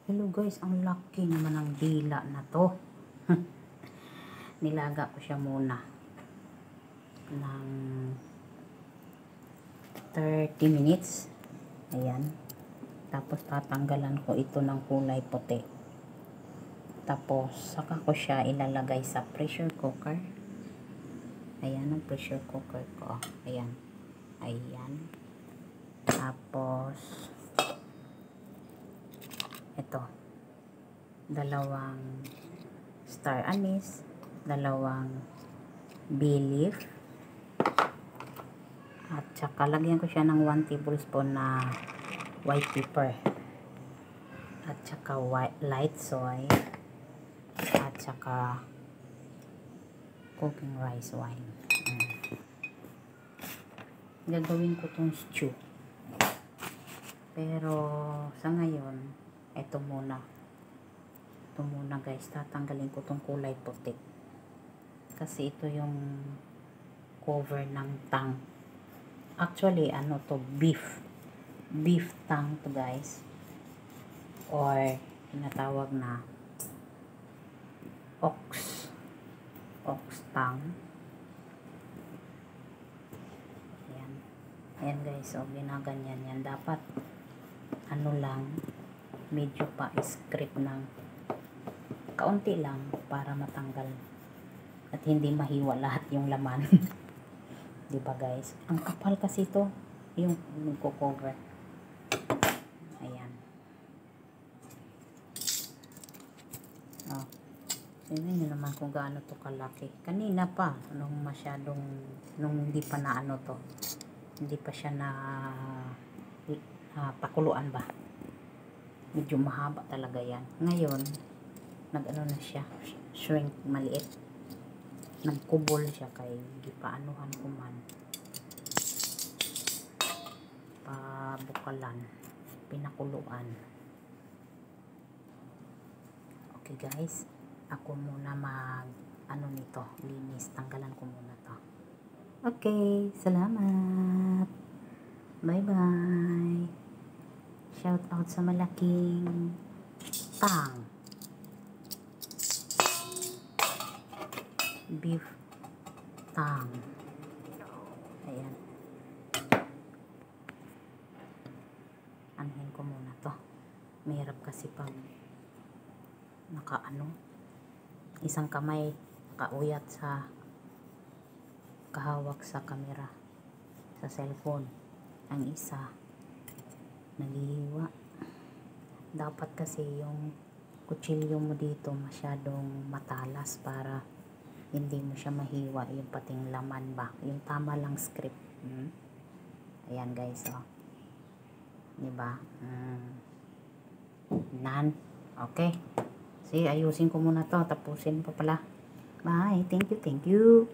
Hello guys, ang laki naman ng dila na to. Nilaga ko siya muna ng 30 minutes. Ayan. Tapos tatanggalan ko ito ng kulay puti. Tapos saka ko siya ilalagay sa pressure cooker. Ayan ang pressure cooker ko. Ayan. Ayan. Tapos ito. Dalawang star anise, dalawang bay leaf, at saka lagyan ko siya ng 1 tablespoon na white pepper, at saka light soy, at saka cooking rice wine. Gagawin ko tong stew, pero sa ngayon ito muna guys, tatanggalin ko tong kulay puti kasi ito yung cover ng tang. Actually ano to, beef tang to guys, or tinatawag na ox tang. Ayan guys, so ginaganyan yan. Dapat ano lang, medyo pa scrape ng kaunti lang para matanggal at hindi mahiwa lahat yung laman. Diba guys? Ang kapal kasi ito yung nagko-cover. Ayan. Oh. Tingnan nyo naman kung gaano to kalaki. Kanina pa, nung hindi pa na ano to. Hindi pa siya na pakuluan ba. Medyo mahaba talaga yan. Ngayon, nag-ano na siya, shrink, maliit. Nagkubol siya kay gipaanuhan ko man. Pabukalan, pinakuluan. Okay guys, ako muna ano nito, linis. Tanggalan ko muna to. Okay, salamat. Bye-bye. Shout out sa malaking tang. Beef tang. Ayan. Anhin ko muna to. Mahirap kasi pag isang kamay nakauyat sa kahawak sa camera sa cellphone, ang isa naghihiwa. Dapat kasi yung kutsilyo mo dito masyadong matalas para hindi mo siya mahiwa yung pating laman ba, yung tama lang script. Ayan guys, oh, diba? Okay, sige, ayusin ko muna to, tapusin pa pala. Bye, thank you.